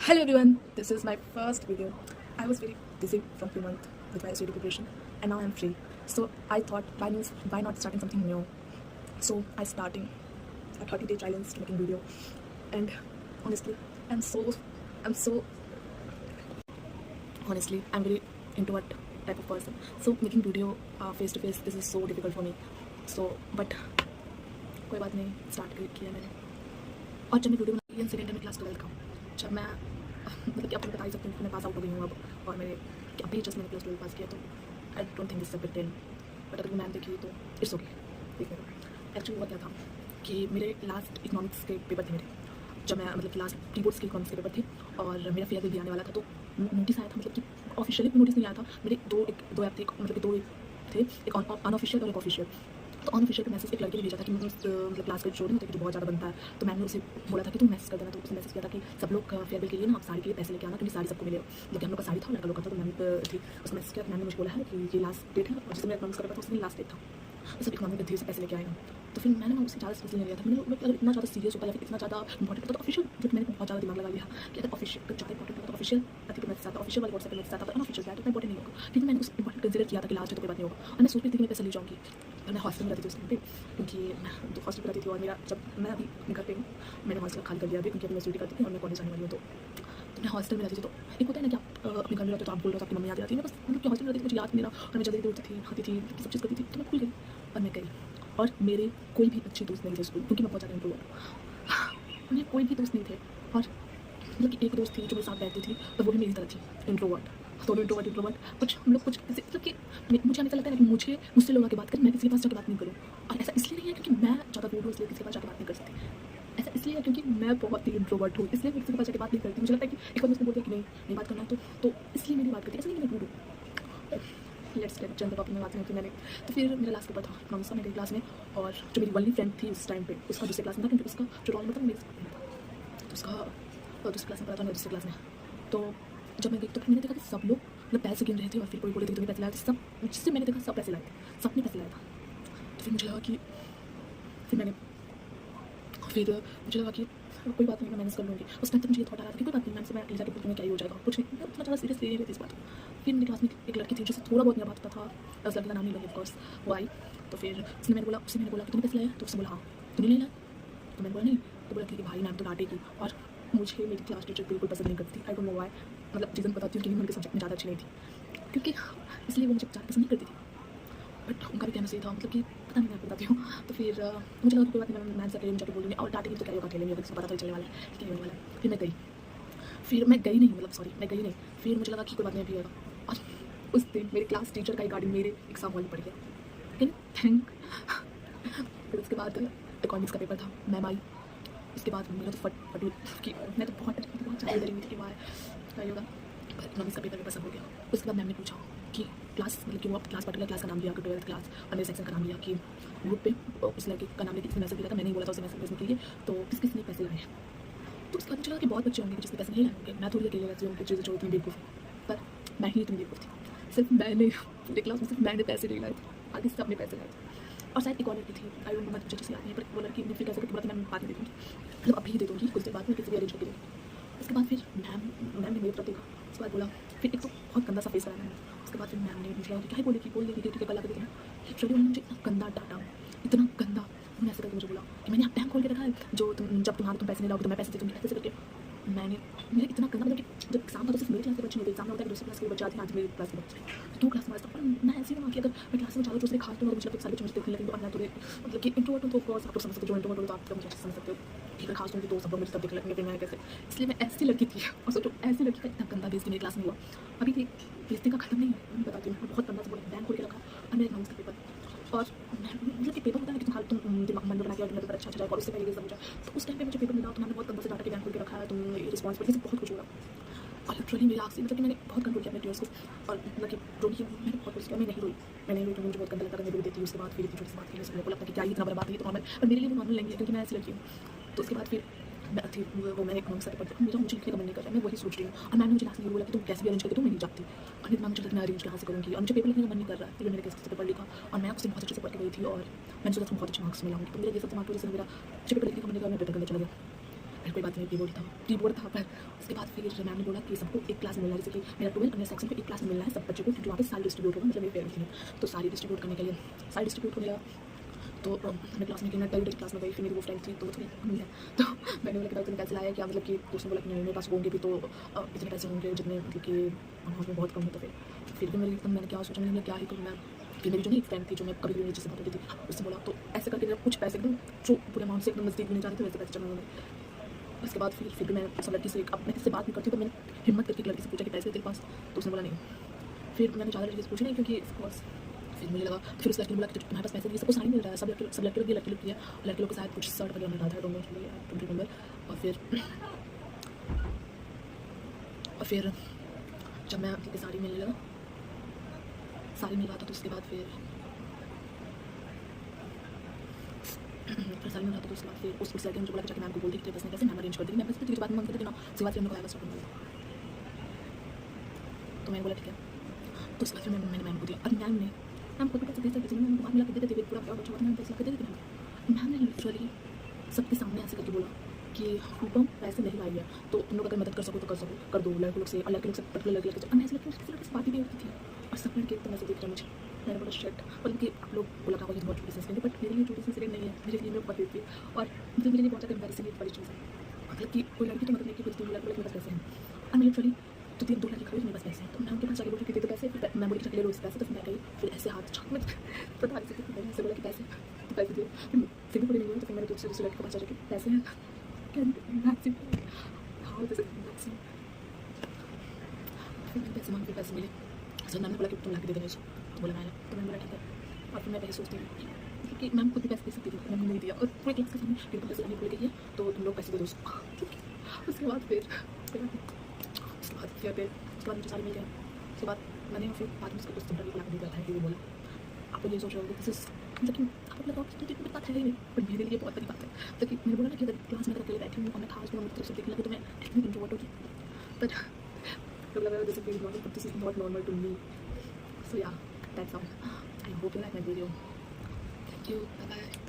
Hello everyone, this is my first video. I was very busy from few months with my SAT preparation and now I'm free. So I thought why not starting something new? So I starting a 30-day challenge to making video, and honestly I'm so I'm very introvert type of person. So making video face to face, this is so difficult for me. So but कोई बात नहीं, start किया मैंने। और जब मैं video बना रही सेकेंड टाइम क्लास 12 का, जब मैं मतलब कि आपको बता ही सकती हूँ कि मैं पास आउट हो गई हूँ अब, और मैंने अभी जस्ट मैंने प्लस 12 पास किया, तो I don't think this is a big deal. But अगर मैम देखी तो इट्स ओके, ठीक है। एक्चुअली हुआ क्या था कि मेरे लास्ट इकोनॉमिक्स के पेपर थे मेरे, जब मैं मतलब लास्ट प्री बोर्ड्स के इकोनॉमिक्स के पेपर थे और मेरा फेयरवेल भी आने वाला था। तो नोटिस आया था, मतलब कि ऑफिशियली नोटिस नहीं आया था। मेरे दो ऐप थे, मतलब कि दो थे, एक अनऑफिशियल और एक ऑफिशियल। तो अनऑफिशियल का मैसेज एक लड़के ने भेजा था कि मतलब क्लास का जो नहीं होता कि जो बहुत ज़्यादा बनता है, तो मैंने उसे बोला था कि तुम मैसेज कर देना। तो उसने मैसेज किया था कि सब लोग फेयरवेल के लिए ना आप साड़ी के लिए पैसे लेके आना, क्योंकि साड़ी सबको मिलेगा। लेकिन हम लोग का साड़ी था, लड़का लोग का था, तो मैंने थी उसने मैसेज किया। मैंने मुझे बोला है कि ये लास्ट डेट है, और जिसमें इकोनॉमिक्स का पेपर था उसमें लास्ट डेट था, तो सब इकोनॉमिक थे, पैसे लेके आएगा। तो फिर मैंने ना उसे ज़्यादा सीरियस ले लिया था। मैंने अगर इतना ज़्यादा सीरियस होता या फिर इतना ज़्यादा इंपॉर्टेंट होता तो ऑफिशियल, बट मैंने बहुत ज़्यादा दिमाग लगा लिया कि अगर ऑफिशियल तो ज़्यादा इंपॉर्टेंट होता तो ऑफिशियल अधिक मैसेज आता, ऑफिशियल वाले व्हाट्सएप मैसेज आता, पर अनऑफिशियल जाए तो इंपॉर्टेंट नहीं होगा। फिर मैंने उस इंपॉर्टेंट कंसिडर किया था कि लास्ट तो कोई बात नहीं होगा, और मैं सोच रही थी कि मैं पैसे ले जाऊँगी। और मैं हॉस्टल में रहती थी उस टाइम पे, क्योंकि मैं तो हॉस्टल में रहती थी, और मेरा जब मैं अभी घर पे हूँ, मैंने हॉस्टल खाली कर दिया अभी, क्योंकि अभी मैं स्टडी करती थी और मैं कॉलेज आने वाली हूँ। तो मैं हॉस्टल में रहती थी। तो एक होता है ना कि आप अपने घर में रहते हो तो आप बोल रहे हो आपकी मम्मी याद आती है। मैं बस मतलब कि हॉस्टल में रहती थी, मुझे याद नहीं रहा, और मैं जल्दी उठती थी, खाती थी, सब चीज़ करती थी। तो मैं भूल गई और मैं गई, और मेरे कोई भी अच्छे दोस्त नहीं थे स्कूल, क्योंकि मैं बहुत ज़्यादा इंट्रोवर्ट। मेरे कोई भी दोस्त नहीं थे, और मतलब कि एक दोस्त थी जो मेरे साथ बैठती थी, पर वो भी मेरी तरह थी, इंट्रोवर्ट। दोनों इंट्रोवर्ट कुछ हम लोग कुछ मतलब कि मुझे हमेशा लगता है कि मुझसे लोग आके बात करें, मैं किसी के पास जाकर बात नहीं करूँ। और ऐसा इसलिए नहीं है क्योंकि मैं ज़्यादा रूड हूँ इसलिए किसी के पास जाकर बात नहीं कर सकती, ऐसा इसलिए है क्योंकि मैं बहुत ही इंट्रोवर्ट हूँ, इसलिए मैं किसी के पास जाकर बात नहीं करती। मुझे लगता है कि एक बार उसने बोल दिया कि नहीं बात करना है, तो इसलिए मेरी बात करती है, ऐसा नहीं कि मैं रूड हूँ। लेट्स गेट चंद टॉपिक में बात नहीं की मैंने। तो फिर मेरा लास्ट पेपर था इकोनॉमिक्स का, मेरी क्लास में, और जो मेरी वनली फ्रेंड थी उस टाइम पे, उसका दूसरे क्लास में था, क्योंकि उसका जो रोल मतलब मेरे साथ नहीं था, तो उसका दूसरी क्लास में पढ़ा था, मैं दूसरी क्लास में। तो जब मैं गई तो फिर मैंने देखा कि सब लोग मतलब पैसे गिन रहे थे, और फिर कोई बोले थे कि तुम्हें पैसे लाए थे, सब जिससे मैंने देखा सब पैसे लाए थे, सबने पैसे लाया था। तो फिर मुझे लगा कि कोई बात नहीं, मैं मैनेज कर लूँगी। उस टाइम तक मुझे ये थॉट आ रहा था कि कोई बात नहीं, मैम से मैं अकेले जाके पूछ लूँगी, क्या ही हो जाएगा, कुछ नहीं। मैं उतना ज़्यादा सीरियस ले नहीं रही थी इस बात को। फिर मेरी क्लास में एक लड़की थी जिससे थोड़ा बहुत मेरा बात होता था, उस लड़की का नाम नहीं लगी ऑफकोर्स, वो आई। तो फिर उससे मैंने बोला कि तूने पैसे लाया? तो उसने बोला हाँ। तूने नहीं लाया? तो मैंने बोला नहीं। तो बोला कि भाई मैम तो डांटेगी, और मुझे मेरी क्लास टीचर बिल्कुल पसंद नहीं करती। आई डोंट नो व्हाई, मतलब रीज़न बताती हूँ कि उनके सब्जेक्ट में ज़्यादा अच्छी नहीं थी, क्योंकि इसलिए वो मुझे ज़्यादा पसंद नहीं करती थी। बट उनका भी कहना सही था, मतलब कि पता नहीं, मैं आपको बताती हूँ। तो फिर मुझे लगा कि कोई बात नहीं, मैं मैम से अकेले में जाकर बोलूँगी, और डांटेगी तो क्या होगा, अकेले में अगर किसी को पता तो चलने वाला है, क्या होने वाला है। फिर मैं गई नहीं, मतलब सॉरी मैं गई नहीं। फिर मुझे लगा कि कोई बात नहीं अभी आएगा, और उस दिन मेरी क्लास टीचर का एक गाड़ी मेरे एग्जाम हॉल में पड़ गया, लेकिन थैंक। फिर उसके बाद इकोनॉमिक्स का पेपर था, मैम आई। उसके बाद मेरा तो फट कि मैं तो बहुत ज़्यादा डरी हुई थी कि वाह क्या होगा। इकोनॉमिक्स का पेपर सब हो गया। उसके बाद मैम ने पूछा कि क्लास मतलब कि वो क्लास पर्टिकुलर क्लास का नाम लिया, 12th क्लास, और मेरे सेक्शन का नाम लिया कि ग्रुप पे उस लड़के का नाम लेके इसने मैसेज दिया था, मैंने ही बोला था उसे मैसेज भेजने के लिए, तो किसने पैसे लाए। तो उसके बाद मुझे लगा कि बहुत बच्चे होंगे जिसने पैसे नहीं लाएंगे, मैं थोड़ी अकेले रहती हूँ कि चीज़ें जो इतनी बेवकूफ़ है, पर मैं ही इतनी बेवकूफ़ थी। सिर्फ मैंने पूरे क्लास में सिर्फ मैंने पैसे नहीं लाए थे, बाकी सबने पैसे लाए थे। और शायद एक और लड़की थी, आई डोंट नो, मुझे अच्छे से याद नहीं, पर वो लड़की ने फिर कैसे करके बोला कि मैं बाद में दे दूँगी, मतलब अभी दे दूँगी, कुछ देर बाद में किसी भी अरेंज करके दूँगी। उसके बाद फिर मैम ने मेरी तरफ देखा, उसके बाद बोला, फिर एक तो बहुत गंदा सा फेस बनाया मैंने। उसके बाद फिर मैम ने मुझे क्या ही बोल देगी ठीक है कल आकर देना। लिटरली उन्होंने मुझे इतना गंदा डांटा, इतना गंदा। उन्होंने ऐसे करके मुझे बोला कि मैंने आप टैंक खोल के रखा है, जो तुम पैसे नहीं लाओगे तो मैं पैसे दे दूँगी, ऐसे करके मुझे इतना गंदा, मतलब कि जब एग्जाम था तो सिर्फ मेरी क्लास के बच्चे नहीं थे, एग्जाम होता है दूसरी क्लास के बच्चे आते हैं, आज मेरी क्लास के बच्चे, तो 2 क्लास में और मैं ऐसी ना कि अगर मैं क्लास में ज़्यादा दूसरे खास तो मुझे लगता है सारे बच्चे मुझे देखने लगेंगे, और मैं थोड़े मतलब कि इंट्रोवर्ट हूँ, तो ऑफकोर्स आप लोग समझ सकते हो, जो इंट्रोवर्ट हो तो आप मुझे समझ सकते हो कि अगर खास होंगी तो सब लोग मेरे सब देखने लगेंगे, फिर मैं कैसे। इसलिए मैं ऐसी लड़की थी, और सोचो ऐसी लड़की का इतना गंदा बेइज्जती मेरी क्लास में हुआ। अभी भी बेइज्जती का खत्म नहीं है, मैं बताती हूँ, बहुत गंदा से बोला, बैंक खोल के रखा, और मेरे इकोनॉमिक्स का पेपर, और मतलब कि पेपर होता है कि तुम दिमाग मन में बना के और पेपर अच्छा जाए और उससे पहले एग्जाम हो जाए, तो उस टाइम पे मुझे पेपर मिला, तो मैंने बहुत गंदा से डाटा के बैंक खोल के रखा है, तुम रिस्पॉन्सिबिलिटी से बहुत कुछ होगा। और लिटरली मेरा आखिरी मतलब कि मैंने बहुत कंट्रोल किया अपने टीयर्स को, और मतलब कि रोई हूँ मैंने बहुत कुछ किया, मैं नहीं रोई, तो मुझे बहुत गंदा लगता है, मैं रो देती हूँ। उसके बाद फिर इतनी छोटी सी बात थी, सब लोगों को लगता है कि क्या इतना बड़ा बात है, तो नॉर्मल, पर मेरे लिए वो नॉर्मल नहीं है क्योंकि मैं ऐसी लड़की हूँ। तो उसके बाद फिर मैं थी वो मैंने इकोनॉमिक्स का पेपर, मुझे लिखने का मन नहीं कर रहा है, मैं वही सोच रही हूँ, और मैंने मुझे लास्ट में बोला कि तुम कैसे भी अरेंज करके, तो मैं नहीं जाती, और मेरे दिमाग में चलता कि मैं अरेंज कहाँ से करूँगी, और मुझे पेपर लिखने का मन नहीं कर रहा है। फिर मैंने कैसे पेपर लिखा, और मैं उससे बहुत अच्छे से पढ़ के गई थी, और मैंने सोचा था बहुत अच्छे मार्क्स मिलाऊंगी, तो मेरा ये सब दिमाग की वजह से मेरा पेपर लिखने का मन नहीं कर रहा, मैं पेपर करने चला गया। फिर कोई बात नहीं, प्री बोर्ड था। पर उसके बाद फिर मैम ने बोला कि सबको एक क्लास में मिलना है, जैसे कि मेरा 12 अन्य सेक्शन को एक क्लास में मिलना है सब बच्चों को, क्योंकि वहाँ पे सारी डिस्ट्रीब्यूट होगा, मतलब मेरी फेवरेट थी। तो सारी डिस्ट्रीब्यूट करने के लिए सारी डिस्ट्रीब्यूट हो गया। तो हमें क्लास में कि मैं कई क्लास में गई, फिर मेरी वो फ्रेंड थी तो वो थोड़ी कमी है। तो मैंने बोला कि भाई तुमने पैसे लाया क्या, मतलब कि उसने बोला कि नहीं मेरे पास होंगे भी, तो इतने पैसे होंगे जितने, मतलब कि वहाँ पे बहुत कम है। तो फिर भी मेरी एकदम, मैंने क्या सोचा, मैंने क्या ही करूँ मैं। फिर मेरी जो नहीं फ्रेंड थी जो मैं कभी भी जिससे बात होती थी, उससे बोला, तो ऐसे करके मेरा कुछ पैसे एकदम जो पूरे अमाउंट से एकदम नज़दीक भी नहीं जा रहे थे, वैसे पैसे जमा हो। उसके बाद फिर भी मैं सब लड़की से, अब मैं किससे बात नहीं करती, तो मैंने हिम्मत करके एक लड़की से पूछा कि पैसे तेरे पास, तो उसने बोला नहीं। फिर मैंने ज़्यादा लड़की से पूछा नहीं, क्योंकि ऑफकोर्स फिर मुझे लगा, फिर उस लड़की ने बोला कि तुम्हारे पास पैसे नहीं, सबको साइन मिल रहा है, सब लड़के लोग ये लड़की लोग किया, लड़के लोग को शायद कुछ शर्ट वगैरह मिल रहा था, डोंट रिमेंबर। और फिर जब मैं साड़ी मिलने लगा, साड़ी मिल रहा था, तो उसके बाद फिर साड़ी मिल रहा था, तो उसके बाद फिर उस लड़के ने मुझे बोला कि जाके मैम को बोल दी कि तेरे पास नहीं पैसे, मैम अरेंज कर देगी। मैं पैसे तेरी बात मांग कर देती ना, सिवा फिर हमने को आएगा स्टॉक मिला। तो मैंने बोला ठीक है। तो उसके बाद फिर मैंने मैम को दिया, और मैम को पैसे दे सकती थी, मैम को बाहर मिला के देते थे, पूरा ब्लॉग अच्छा होता, मैम पैसे दे देती थी। मैम ने लिटरली सबके सामने ऐसे करके बोला कि रूपम पैसे नहीं आई है, तो तुम लोग अगर मदद कर सको तो कर दो लड़के लोग से, और लड़के लोग से पर्टिकुलर लड़के लोग से। मैं ऐसे लगता है किसी लड़के से बात भी होती थी, और सब लड़के एकदम ऐसे देख रहे मुझे। मैंने बोला शिट, मतलब कि आप लोग बोला था बहुत छोटी सेंस, बट मेरे लिए छोटी सेंस नहीं है, मेरे लिए मैं बहुत थी। और मतलब मेरे लिए बहुत ज़्यादा कंपेरिजन एक बड़ी चीज़ है, मतलब कि कोई लड़की तो मतलब नहीं कि बोलती है मेरे पास पैसे हैं, और मैं लिटरली तो 2 लड़के खड़े मेरे पास पैसे हैं, तो मैं उनके पास जाके बोल के दे दो पैसे, फिर मैं बोली चले लो पैसे, तो फिर मैं गई, फिर ऐसे हाथ छक में पता नहीं से मैंने ऐसे बोला कि पैसे, तो पैसे दिए, फिर भी पूरे नहीं हुए, तो फिर मैंने दूसरे लड़के के पास जाके पैसे हैं, हाँ जैसे फिर मैंने पैसे मांगे, फिर पैसे मिले। सर मैम ने बोला कि तुम लाके दे देना, तो बोला मैंने, तो मैंने बोला ठीक है। और फिर मैं पैसे सोचती थी क्योंकि मैम खुद भी पैसे दे सकती थी, मैंने नहीं दिया, और पूरे क्लास के सामने बिल्कुल पैसे नहीं बोल के किया, तो तुम लोग पैसे दे दो उसको। उसके बाद फिर क्या फिर उसके बाद मुझे सारी मिल गया। उसके बाद मैंने फिर बाद में उसको कुछ सिंपल बुला के दिया था कि वो बोला आपको ये सोच रहे हो कि लेकिन आपको लगा कि तुझे बात है ही नहीं, पर मेरे लिए बहुत बड़ी बात है। लेकिन मैंने बोला ना कि अगर क्लास में अकेले बैठी हूँ और मैं खास को मुझे तरफ से देखने लगे तो मैं इतनी इंट्रोवर्ट होगी, बट तो लगा this is not, but this is not normal to me. So yeah that's all. I hope you like my video. Thank you, bye bye.